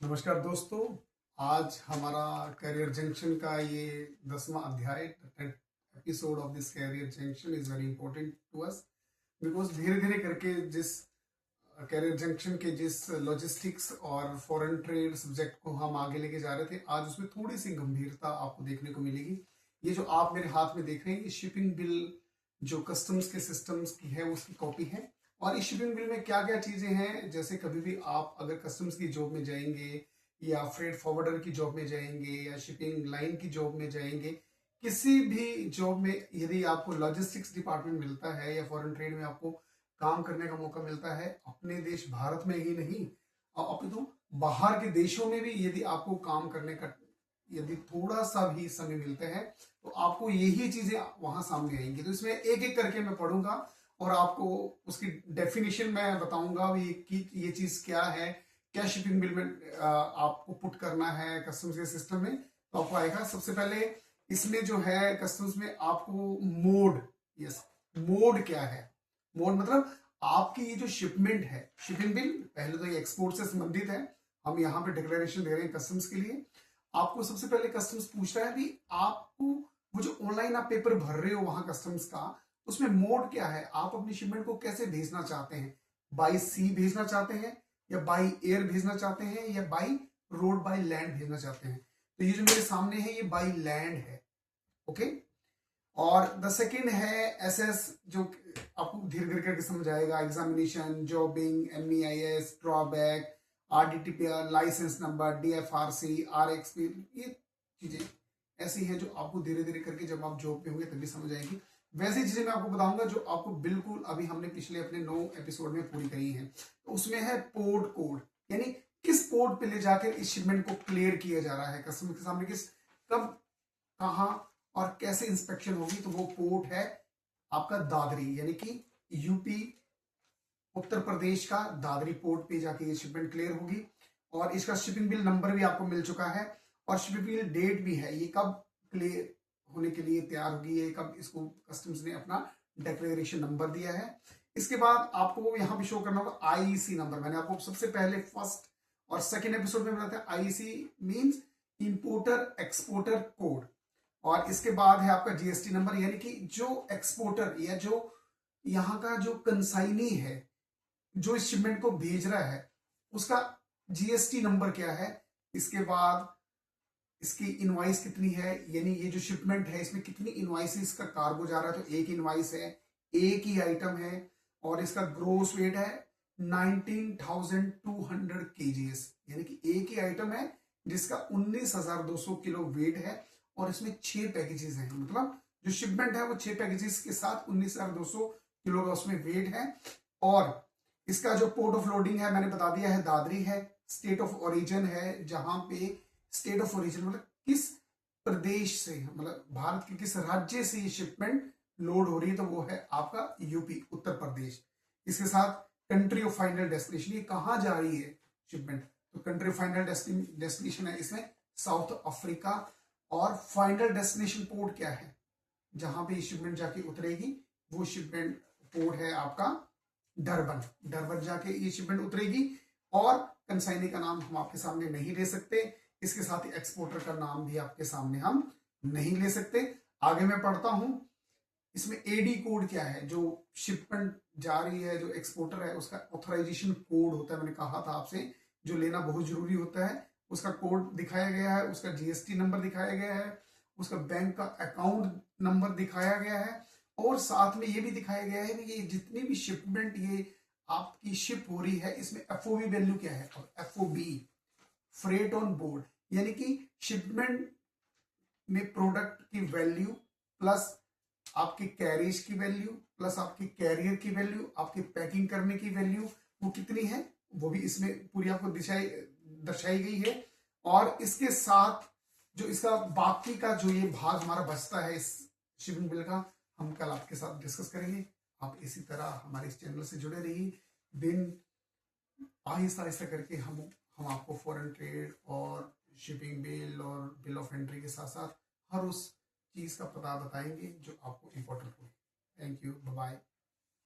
नमस्कार दोस्तों। आज हमारा करियर जंक्शन का ये 10वां अध्याय episode of this career junction is very important to us because धीरे धीरे करके जिस करियर जंक्शन के जिस लॉजिस्टिक्स और फॉरेन ट्रेड सब्जेक्ट को हम आगे लेके जा रहे थे, आज उसमें थोड़ी सी गंभीरता आपको देखने को मिलेगी। ये जो आप मेरे हाथ में देख रहे हैं, ये शिपिंग बिल जो कस्टम्स के सिस्टम्स की है उसकी कॉपी है। और इस शिपिंग बिल में क्या क्या चीजें हैं, जैसे कभी भी आप अगर कस्टम्स की जॉब में जाएंगे या फ्रेट फॉरवर्डर की जॉब में जाएंगे या शिपिंग लाइन की जॉब में जाएंगे, किसी भी जॉब में यदि आपको लॉजिस्टिक्स डिपार्टमेंट मिलता है या फॉरेन ट्रेड में आपको काम करने का मौका मिलता है, अपने देश भारत में ही नहीं और अपने तो बाहर के देशों में भी यदि आपको काम करने का यदि थोड़ा सा भी समय मिलता है तो आपको यही चीजें वहां सामने आएंगी। तो इसमें एक एक करके मैं पढ़ूंगा और आपको उसकी डेफिनेशन मैं बताऊंगा भी कि ये चीज क्या है, क्या शिपिंग बिल में आपको पुट करना है कस्टम्स के सिस्टम में। तो आपको आएगा सबसे पहले इसमें जो है कस्टम्स में आपको मोड, यस मोड क्या है। मोड मतलब आपकी ये जो शिपमेंट है, शिपिंग बिल पहले तो ये एक्सपोर्ट से संबंधित है, हम यहाँ पे डिक्लेरेशन दे रहे हैं कस्टम्स के लिए। आपको सबसे पहले कस्टम्स पूछ रहा है भी आपको वो जो ऑनलाइन आप पेपर भर रहे हो वहां कस्टम्स का, उसमें मोड क्या है, आप अपनी शिपमेंट को कैसे भेजना चाहते हैं, बाई सी भेजना चाहते हैं या बाई एयर भेजना चाहते हैं या बाई रोड बाई लैंड भेजना चाहते हैं। तो ये जो मेरे सामने है ये बाई लैंड है, ओके। और द सेकेंड है एसएस, जो आपको धीरे धीरे करके समझ आएगा, examination, jobbing, MEIS, drawback, RDTPR, license number, DFRC, RXP, ये चीजें ऐसी हैं जो आपको धीरे धीरे करके जब आप जॉब पे होंगे तभी समझ आएगी। वैसी चीजें मैं आपको बताऊंगा जो आपको बिल्कुल अभी हमने पिछले अपने 9 एपिसोड में पूरी करी है। तो उसमें है पोर्ट कोड, यानी किस पोर्ट पे ले जाकर इस शिपमेंट को क्लियर किया जा रहा है कस्टमर के सामने, किस कब कहाँ और कैसे इंस्पेक्शन होगी। तो वो पोर्ट है आपका दादरी, यानी कि यूपी उत्तर प्रदेश का दादरी पोर्ट पे जाके ये शिपमेंट क्लियर होगी। और इसका शिपिंग बिल नंबर भी आपको मिल चुका है और शिपिंग बिल डेट भी है, ये कब क्लियर होने के लिए तैयार होगी, ये कब इसको कस्टम्स ने अपना डिक्लेरेशन नंबर दिया है। इसके बाद आपको यहाँ पे शो करना होगा आईईसी नंबर। मैंने आपको सबसे पहले फर्स्ट और सेकेंड एपिसोड में बताया था IEC means importer exporter code. और इसके बाद है आपका जीएसटी नंबर, यानी कि जो एक्सपोर्टर या जो यहाँ का जो कंसाइनी है जो इस शिपमेंट को भेज रहा है उसका जीएसटी नंबर क्या है। इसके बाद इसकी इनवाइस कितनी है, यानी ये जो शिपमेंट है इसमें कितनी इनवाइसेस का कार्गो जा रहा है। तो एक इनवाइस है, एक ही आइटम है और इसका ग्रोस वेट है 19,200 kgs, यानी कि एक ही आइटम है जिसका 19,200 किलो वेट है और इसमें 6 पैकेजेस हैं। मतलब जो शिपमेंट है वो 6 पैकेजेस के साथ 19,200 किलो का उसमें वेट है। और इसका जो पोर्ट ऑफ लोडिंग है मैंने बता दिया है, दादरी है। स्टेट ऑफ ओरिजिन है, जहां पे स्टेट ऑफ ओरिजिन मतलब किस प्रदेश से, मतलब भारत के किस राज्य से ये शिपमेंट लोड हो रही है, तो वो है आपका यूपी उत्तर प्रदेश। इसके साथ कंट्री ऑफ फाइनल डेस्टिनेशन, ये कहां जा रही है शिपमेंट, तो कंट्री ऑफ फाइनल डेस्टिनेशन है इसमें साउथ अफ्रीका। और फाइनल डेस्टिनेशन पोर्ट क्या है जहां पे ये शिपमेंट जाके उतरेगी, वो शिपमेंट पोर्ट है आपका डरबन। डरबन जाके ये शिपमेंट उतरेगी और कंसाइनी का नाम हम आपके सामने नहीं ले सकते, इसके साथ ही एक्सपोर्टर का नाम भी आपके सामने हम नहीं ले सकते। आगे मैं पढ़ता हूं, इसमें एडी कोड क्या है, जो शिपमेंट जा रही है जो एक्सपोर्टर है उसका ऑथराइजेशन कोड होता है, मैंने कहा था आपसे जो लेना बहुत जरूरी होता है। उसका कोड दिखाया गया है, उसका जीएसटी नंबर दिखाया गया है, उसका बैंक का अकाउंट नंबर दिखाया गया है और साथ में ये भी दिखाया गया है कि ये जितनी भी शिपमेंट ये आपकी शिप हो रही है इसमें एफओबी वैल्यू क्या है। एफओबी फ्रेट ऑन बोर्ड, यानी कि शिपमेंट में प्रोडक्ट की वैल्यू प्लस आपकी कैरेज की वैल्यू प्लस आपकी कैरियर की वैल्यू, आपकी पैकिंग करने की वैल्यू, वो कितनी है वो भी इसमें पूरी आपको दर्शाई गई है। और इसके साथ जो इसका बाकी का जो ये भाग हमारा बचता है इस शिपिंग बिल का, हम कल आपके साथ डिस्कस करेंगे। आप इसी तरह हमारे इस चैनल से जुड़े रहिए। दिन आहिस्ता आहिस्ता करके हम आपको फॉरेन ट्रेड और शिपिंग बिल और बिल ऑफ एंट्री के साथ साथ हर उस चीज़ का पता बताएंगे जो आपको इम्पोर्टेंट हो। Thank you, bye bye.